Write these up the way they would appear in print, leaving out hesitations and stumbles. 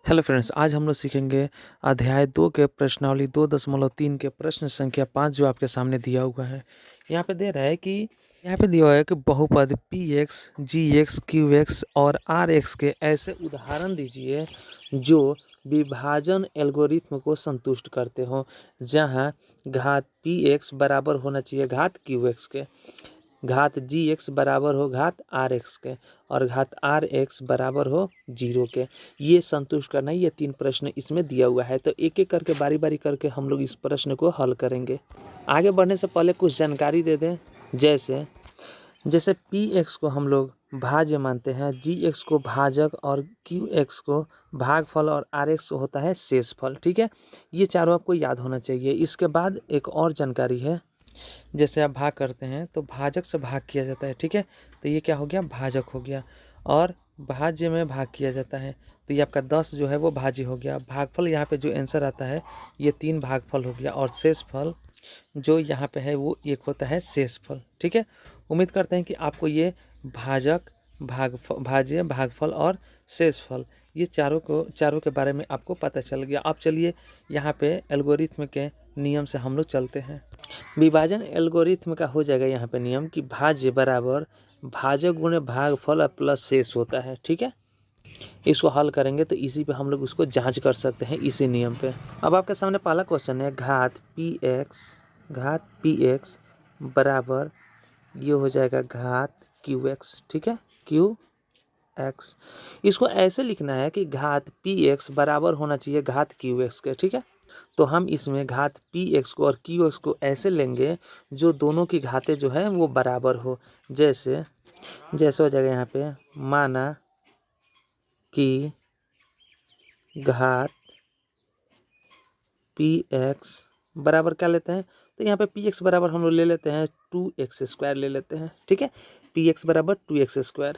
Hello friends, आज हम लोग सीखेंगे अध्याय 2 के प्रश्नावली 2.3 के प्रश्न संख्या 5 जो आपके सामने दिया हुआ है। यहाँ पे दे रहा है कि यहाँ पे दिया हुआ है कि बहुपद px, gx, qx और rx के ऐसे उदाहरण दीजिए जो विभाजन एल्गोरिथ्म को संतुष्ट करते हो, जहाँ घात px बराबर होना चाहिए घात qx के, घात gx बराबर हो घात rx के और घात rx बराबर हो 0 के। ये संतुष्ट करना है। ये 3 प्रश्न इसमें दिया हुआ है, तो एक एक करके बारी बारी करके हम लोग इस प्रश्न को हल करेंगे। आगे बढ़ने से पहले कुछ जानकारी दे दें। जैसे px को हम लोग भाज्य मानते हैं, gx को भाजक और qx को भागफल और rx होता है शेषफल। ठीक है, ये चारों आपको याद होना चाहिए। इसके बाद एक और जानकारी है, जैसे आप भाग करते हैं तो भाजक से भाग किया जाता है। ठीक है, तो ये क्या हो गया, भाजक हो गया। और भाज्य में भाग किया जाता है तो ये आपका 10 जो है वो भाज्य हो गया। भागफल यहाँ पे जो आंसर आता है ये 3 भागफल हो गया और शेषफल जो यहाँ पे है वो 1 होता है शेषफल। ठीक है, उम्मीद करते हैं कि आपको ये भाजक, भाज्य, भागफल और शेषफल ये चारों के बारे में आपको पता चल गया। अब चलिए यहाँ पे एल्गोरिथ्म के नियम से हम लोग चलते हैं। विभाजन एल्गोरिथ्म का हो जाएगा यहाँ पे नियम कि भाज्य बराबर भाजक गुणे भागफल प्लस शेष होता है। ठीक है, इसको हल करेंगे तो इसी पे हम लोग उसको जांच कर सकते हैं, इसी नियम पे। अब आपके सामने पहला क्वेश्चन है, घात पी एक्स बराबर ये हो जाएगा घात क्यू एक्स। ठीक है, क्यू एक्स, इसको ऐसे लिखना है कि घात पी एक्स बराबर होना चाहिए घात क्यू एक्स के। ठीक है, तो हम इसमें घात पी एक्स को और क्यू एक्स को ऐसे लेंगे जो दोनों की घातें जो है वो बराबर हो। जैसे हो जाएगा यहाँ पे, माना कि घात पी एक्स बराबर क्या लेते हैं, तो यहाँ पे पी एक्स बराबर हम लोग ले लेते हैं 2x² ले लेते हैं। ठीक है, पी एक्स बराबर 2x²।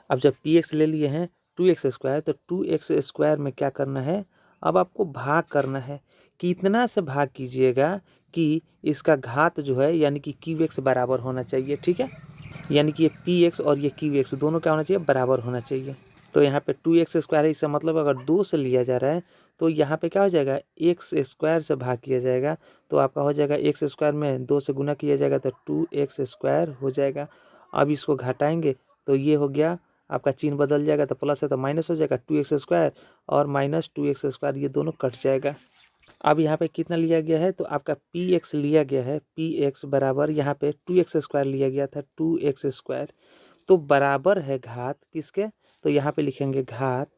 अब जब पी एक्स ले लिए हैं 2x² तो 2x² में क्या करना है, अब आपको भाग करना है। कितना से भाग कीजिएगा कि इसका घात जो है यानी कि QX बराबर होना चाहिए। ठीक है, यानी कि ये PX और ये QX दोनों क्या होना चाहिए, बराबर होना चाहिए। तो यहाँ पे 2x² है, इसका मतलब अगर 2 से लिया जा रहा है तो यहाँ पे क्या हो जाएगा, x² से भाग किया जाएगा तो आपका हो जाएगा x² में 2 से गुना किया जाएगा तो 2x² हो जाएगा। अब इसको घटाएंगे तो ये हो गया, आपका चिन्ह बदल जाएगा, तो प्लस है तो माइनस हो जाएगा, 2x² और माइनस 2x² ये दोनों कट जाएगा। अब यहाँ पे कितना लिया गया है, तो आपका px लिया गया है, px बराबर यहाँ पे 2x² लिया गया था 2x², तो बराबर है घात किसके, तो यहाँ पे लिखेंगे घात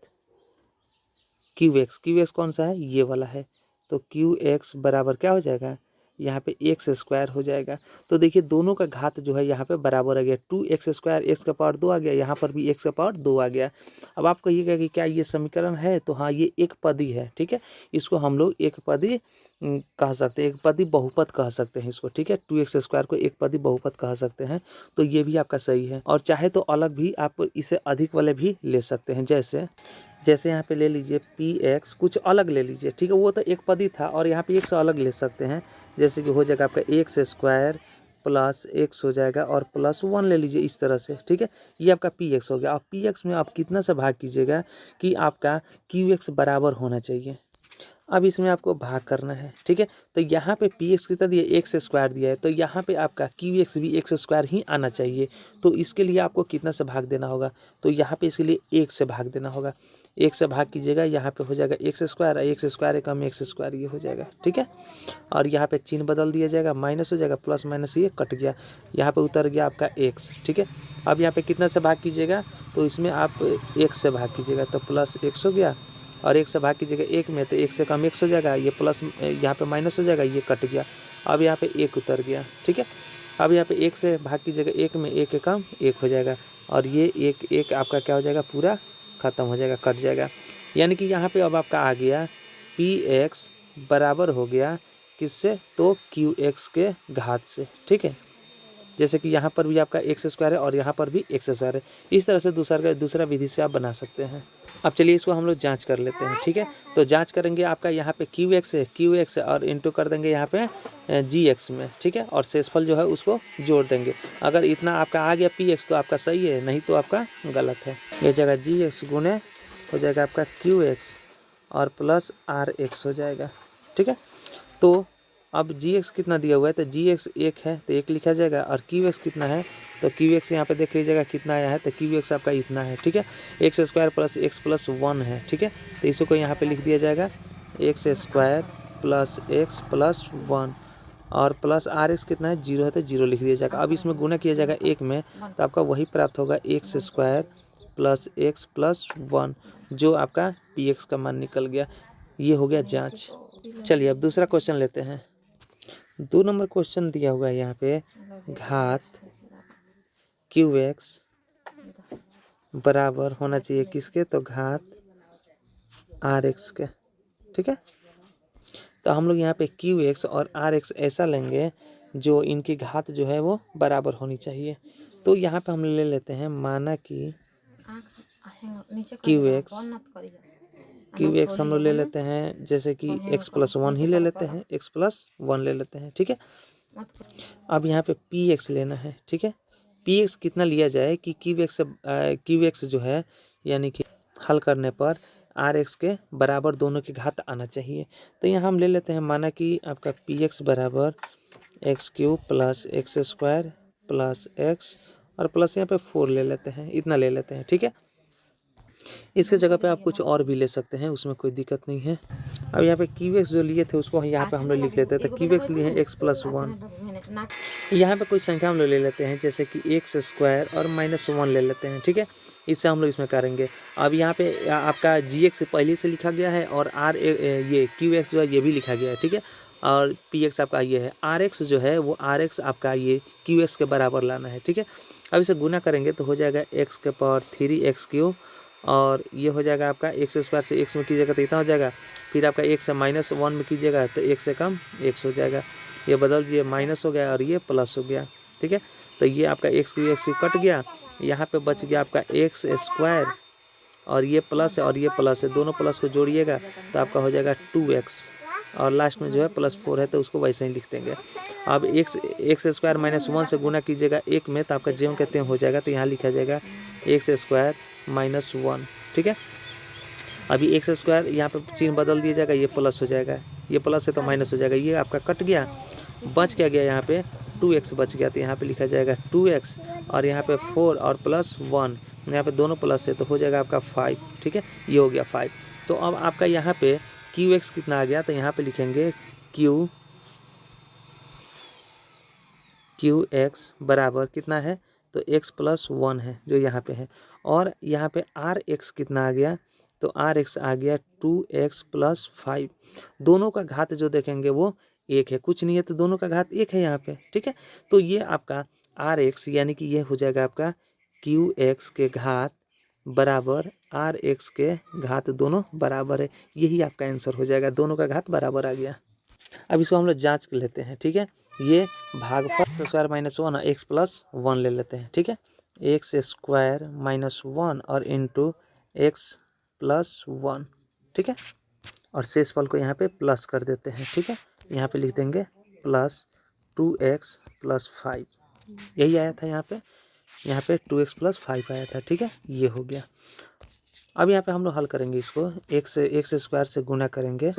QX कौन सा है, ये वाला है, तो QX बराबर क्या हो जाएगा, यहाँ पे x² हो जाएगा। तो देखिए दोनों का घात जो है यहाँ पे बराबर आ गया, 2x², x का पावर 2 आ गया, यहाँ पर भी x का पावर 2 आ गया। अब आप कहिएगा कि क्या ये समीकरण है, तो हाँ ये एक पदी है। ठीक है, इसको हम लोग एक पदी कह सकते हैं, एक पदी बहुपद कह सकते हैं इसको। ठीक है, 2x² को एक पदी बहुपद कह सकते हैं, तो ये भी आपका सही है। और चाहे तो अलग भी आप इसे अधिक वाले भी ले सकते हैं, जैसे यहाँ पे ले लीजिए px, कुछ अलग ले लीजिए। ठीक है, वो तो एक पदी था और यहाँ पे एक से अलग ले सकते हैं, जैसे कि हो जाएगा आपका x² प्लस x हो जाएगा और +1 ले लीजिए इस तरह से। ठीक है, ये आपका px हो गया। अब px में आप कितना से भाग कीजिएगा कि आपका qx बराबर होना चाहिए। अब इसमें आपको भाग करना है। ठीक है, तो यहाँ पे px कितना दिया, x² दिया है, तो यहाँ पे आपका qx भी x² ही आना चाहिए। तो इसके लिए आपको कितना से भाग देना होगा, तो यहाँ पे इसके लिए 1 से भाग देना होगा। 1 से भाग कीजिएगा, यहाँ पे हो जाएगा x² x² कम x² ये हो जाएगा। ठीक है, और यहाँ पे चिन्ह बदल दिया जाएगा, माइनस हो जाएगा, प्लस माइनस ये कट गया, यहाँ पे उतर गया आपका x। ठीक है, अब यहाँ पे कितना से भाग कीजिएगा, तो इसमें आप 1 से भाग कीजिएगा तो प्लस x हो गया, और 1 से भाग कीजिएगा 1 में तो 1 से कम x हो जाएगा, ये प्लस यहाँ पे माइनस हो जाएगा, ये कट गया, अब यहाँ पे 1 उतर गया। ठीक है, अब यहाँ पे 1 से भाग कीजिएगा 1 में, 1 के कम 1 हो जाएगा, और ये 1 आपका क्या हो जाएगा, पूरा खत्म हो जाएगा, कट जाएगा। यानी कि यहाँ पे अब आपका आ गया px बराबर हो गया किससे, तो qx के घात से। ठीक है, जैसे कि यहाँ पर भी आपका x² है और यहाँ पर भी x² है। इस तरह से दूसरा विधि से आप बना सकते हैं। अब चलिए इसको हम लोग जांच कर लेते हैं। ठीक है, तो जांच करेंगे, आपका यहाँ पे QX है और इंटू कर देंगे यहाँ पे GX में। ठीक है, और शेषफल जो है उसको जोड़ देंगे। अगर इतना आपका आ गया PX तो आपका सही है, नहीं तो आपका गलत है। ये जगह GX गुने हो जाएगा आपका QX और प्लस आर एक्स हो जाएगा। ठीक है, तो अब जी एक्स कितना दिया हुआ है, तो जी एक्स 1 है तो 1 लिखा जाएगा, और क्यू एक्स कितना है, तो क्यू एक्स यहाँ पे देख लीजिएगा कितना आया है, तो क्यू एक्स आपका इतना है। ठीक है, x square plus x plus 1 है। ठीक है, तो इसको यहाँ पे लिख दिया जाएगा x square plus x plus 1, और प्लस आर एक्स कितना है, 0 है तो 0 लिख दिया जाएगा। अब इसमें गुना किया जाएगा 1 में, तो आपका वही प्राप्त होगा x square plus x plus 1, जो आपका पी एक्स का मान निकल गया। ये हो गया जाँच। चलिए अब दूसरा क्वेश्चन लेते हैं। 2 नंबर क्वेश्चन दिया हुआ है यहाँ पे, घात क्यू एक्स बराबर होना चाहिए किसके, तो घात आर एक्स के। ठीक है, तो हम लोग यहाँ पे क्यू एक्स और आर एक्स ऐसा लेंगे जो इनकी घात जो है वो बराबर होनी चाहिए। तो यहाँ पे हम ले लेते हैं, माना कि क्यू एक्स हम लोग ले लेते हैं जैसे कि एक्स प्लस 1 ही ले लेते हैं, एक्स प्लस 1 ले लेते हैं। ठीक है, अब यहाँ पे पी एक्स लेना है। ठीक है, पी एक्स कितना लिया जाए कि क्यू एक्स जो है यानी कि हल करने पर आर एक्स के बराबर दोनों की घात आना चाहिए। तो यहाँ हम ले लेते हैं, माना कि आपका पी एक्स बराबर x cube plus x square plus x, और प्लस यहाँ पे 4 ले लेते हैं, इतना ले लेते हैं। ठीक है, इसके जगह पे आप कुछ और भी ले सकते हैं, उसमें कोई दिक्कत नहीं है। अब यहाँ पे क्यू एक्स जो लिए थे उसको यहाँ पे हम लोग लिख लेते हैं, तो क्यू एक्स लिए हैं एक्स प्लस 1। यहाँ पे कोई संख्या हम लोग ले लेते हैं जैसे कि एक्स स्क्वायर और -1 ले लेते हैं। ठीक है, इससे हम लोग इसमें करेंगे। अब यहाँ पे आपका जी एक्स पहले से लिखा गया है, और ये क्यू एक्स जो है ये भी लिखा गया है। ठीक है, और पी एक्स आपका ये है, आर एक्स जो है वो आर एक्स आपका ये क्यू एक्स के बराबर लाना है। ठीक है, अब इसे गुना करेंगे तो हो जाएगा एक्स के पावर 3 एक्स क्यूब, और ये हो जाएगा आपका एक्स स्क्वायर से एक्स में कीजिएगा तो इतना हो जाएगा, फिर आपका एक्स से -1 में कीजिएगा तो एक्स से कम एक्स हो जाएगा, ये बदल दिए माइनस हो गया और ये प्लस हो गया। ठीक है, तो ये आपका एक्स कट गया, यहाँ पे बच गया आपका एक्स स्क्वायर, और ये प्लस है और ये प्लस है, दोनों प्लस को जोड़िएगा तो आपका हो जाएगा 2x, और लास्ट में जो है +4 है तो उसको वैसे ही लिख देंगे। अब एक्स स्क्वायर -1 से गुना कीजिएगा 1 में तो आपका ज्यों कहते हैं हो जाएगा, तो यहाँ लिखा जाएगा एक्स स्क्वायर -1। ठीक है, अभी एक्स स्क्वायर यहाँ पे चिन्ह बदल दिया जाएगा, ये प्लस हो जाएगा, ये प्लस है तो माइनस हो जाएगा, ये आपका कट गया, बच क्या गया यहाँ पे 2x बच गया, तो यहाँ पे लिखा जाएगा 2x, और यहाँ पे 4 और +1, यहाँ पे दोनों प्लस है तो हो जाएगा आपका 5। ठीक है, ये हो गया 5। तो अब आपका यहाँ पे क्यू एक्स कितना आ गया, तो यहाँ पे लिखेंगे क्यू एक्स बराबर कितना है, तो x + 1 है जो यहाँ पे है, और यहाँ पे आर एक्स कितना आ गया, तो आर एक्स आ गया 2x + 5। दोनों का घात जो देखेंगे वो 1 है, कुछ नहीं है तो दोनों का घात 1 है यहाँ पे। ठीक है, तो ये आपका आर एक्स यानी कि ये हो जाएगा आपका क्यू एक्स के घात बराबर आर एक्स के घात, दोनों बराबर है, यही आपका आंसर हो जाएगा, दोनों का घात बराबर आ गया। अब इसको हम लोग जाँच कर लेते हैं। ठीक है, ये भागफल स्क्वायर -1 और x + 1 ले लेते हैं। ठीक है, एक्स स्क्वायर -1 और इंटू एक्स + 1। ठीक है, और शेष फल को यहाँ पे प्लस कर देते हैं। ठीक है, यहाँ पे लिख देंगे +2x + 5, यही आया था यहाँ पे 2x + 5 आया था। ठीक है, ये हो गया। अब यहाँ पे हम लोग हल करेंगे इसको, एक्स स्क्वायर से गुना करेंगे,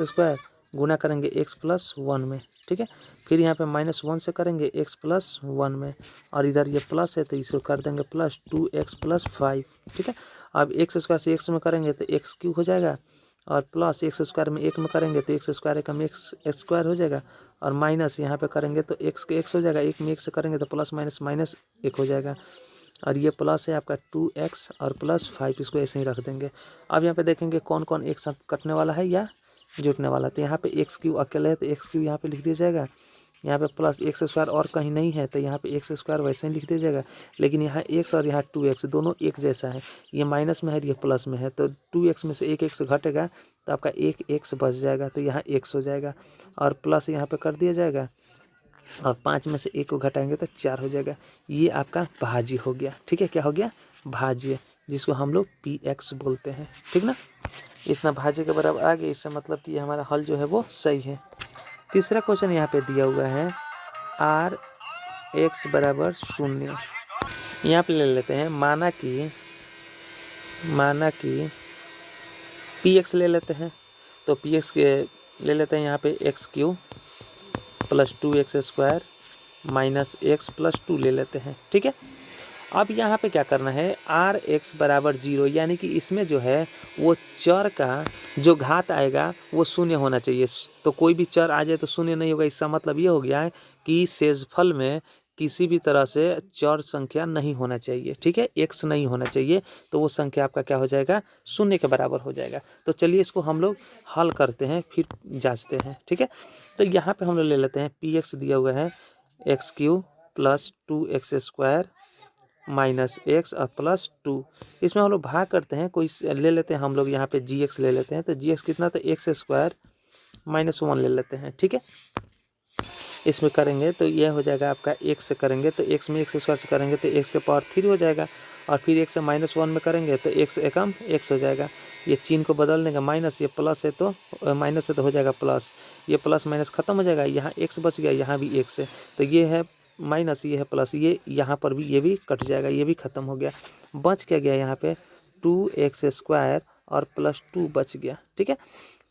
गुना करेंगे x + 1 में। ठीक है, फिर यहाँ पे -1 से करेंगे x + 1 में, और इधर ये प्लस है तो इसको कर देंगे +2x + 5। ठीक है, अब एक्स स्क्वायर से x में करेंगे तो x³ हो जाएगा, और प्लस एक्स स्क्वायर में 1 में करेंगे तो एक्स स्क्वायर कम एक्स स्क्वायर हो जाएगा, और माइनस यहाँ पे करेंगे तो x के x हो जाएगा, 1 में 1 से करेंगे तो +-1 हो जाएगा, और ये प्लस है आपका 2x और +5, इसको ऐसे ही रख देंगे। अब यहाँ पे देखेंगे कौन कौन एक साथ कटने वाला है या जुटने वाला, तो यहाँ पे x³ अकेले है तो x³ यहाँ पे लिख दिया जाएगा, यहाँ पे प्लस एक्स स्क्वायर और कहीं नहीं है तो यहाँ पे एक्स स्क्वायर वैसे ही लिख दिया जाएगा, लेकिन यहाँ x और यहाँ 2x दोनों एक जैसा है, ये माइनस में है ये प्लस में है, तो 2x में से एक x घटेगा तो आपका एक x बच जाएगा, तो यहाँ x हो जाएगा, और प्लस यहाँ पे कर दिया जाएगा, और 5 में से 1 को घटाएंगे तो 4 हो जाएगा। ये आपका भाज्य हो गया। ठीक है, क्या हो गया, भाज्य, जिसको हम लोग px बोलते हैं। ठीक ना, इतना भाज्य के बराबर आ गया, इससे मतलब कि हमारा हल जो है वो सही है। तीसरा क्वेश्चन यहाँ पे दिया हुआ है आर एक्स बराबर 0, यहाँ पे ले लेते हैं, माना कि पी एक्स ले लेते हैं, तो पी एक्स के ले लेते हैं यहाँ पे x Q plus 2x² minus x plus 2 ले लेते हैं। ठीक है, अब यहाँ पे क्या करना है, आर एक्स बराबर 0, यानी कि इसमें जो है वो चर का जो घात आएगा वो शून्य होना चाहिए। तो कोई भी चर आ जाए तो शून्य नहीं होगा, इसका मतलब ये हो गया है कि शेषफल में किसी भी तरह से चर संख्या नहीं होना चाहिए। ठीक है, एक्स नहीं होना चाहिए, तो वो संख्या आपका क्या हो जाएगा, शून्य के बराबर हो जाएगा। तो चलिए इसको हम लोग हल करते हैं, फिर जांचते हैं। ठीक है, तो यहाँ पे हम लोग ले लेते हैं पी एक्स दिया हुआ है x³ plus 2x² minus x और प्लस 2, इसमें हम लोग भाग करते हैं, कोई ले लेते हैं हम लोग यहाँ पे gx ले लेते हैं। तो gx कितना, तो x² माइनस 1 ले लेते हैं। ठीक है, इसमें करेंगे तो यह हो जाएगा आपका x से करेंगे तो x में x² से करेंगे तो x के पावर 3 हो जाएगा, और फिर x से -1 में करेंगे तो x एकम x हो जाएगा। ये चिन्ह को बदल देंगे, माइनस, ये प्लस है तो माइनस है तो हो जाएगा प्लस, ये प्लस माइनस खत्म हो जाएगा, यहाँ x बच गया, यहाँ भी x है, तो ये है माइनस, ये है प्लस, ये यहाँ पर भी ये भी कट जाएगा, ये भी खत्म हो गया। बच क्या गया यहाँ पे 2x² और प्लस 2 बच गया। ठीक है,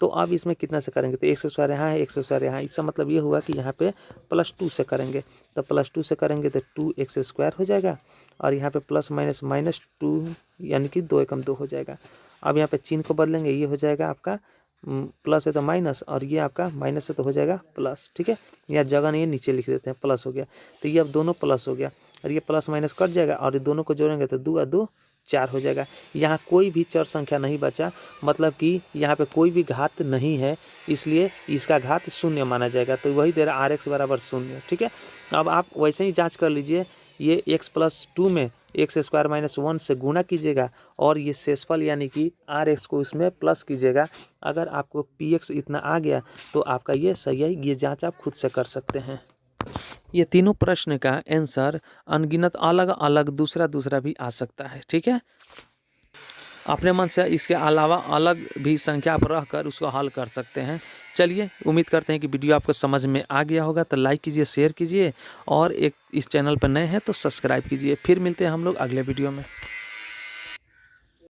तो अब इसमें कितना से करेंगे, तो x² यहाँ है, x² यहाँ, इसका मतलब ये हुआ कि यहाँ पे प्लस 2 से करेंगे, तो प्लस 2 से करेंगे तो 2x² हो जाएगा, और यहाँ पे प्लस माइनस -2 यानी कि 2 एकम 2 हो जाएगा। अब यहाँ पे चिन्ह को बदलेंगे, ये हो जाएगा आपका प्लस है तो माइनस, और ये आपका माइनस है तो हो जाएगा प्लस। ठीक है, यहाँ जगह नहीं है, नीचे लिख देते हैं, प्लस हो गया, तो ये अब दोनों प्लस हो गया, और ये प्लस माइनस कट जाएगा, और ये दोनों को जोड़ेंगे तो 2 और 2 4 हो जाएगा। यहाँ कोई भी चर संख्या नहीं बचा, मतलब कि यहाँ पे कोई भी घात नहीं है, इसलिए इसका घात शून्य माना जाएगा, तो वही दे रहा आर एक्स बराबर 0। ठीक है, अब आप वैसे ही जांच कर लीजिए, ये x प्लस 2 में x² माइनस 1 से गुणा कीजिएगा, और ये शेषफल यानी कि आर एक्स को इसमें प्लस कीजिएगा। अगर आपको पी एक्स इतना आ गया तो आपका ये सही है, ये जांच आप खुद से कर सकते हैं। ये तीनों प्रश्न का आंसर अनगिनत अलग अलग दूसरा भी आ सकता है। ठीक है, अपने मन से इसके अलावा अलग भी संख्या पर रहकर उसको हल कर सकते हैं। चलिए, उम्मीद करते हैं कि वीडियो आपको समझ में आ गया होगा, तो लाइक कीजिए, शेयर कीजिए, और एक इस चैनल पर नए हैं तो सब्सक्राइब कीजिए। फिर मिलते हैं हम लोग अगले वीडियो में।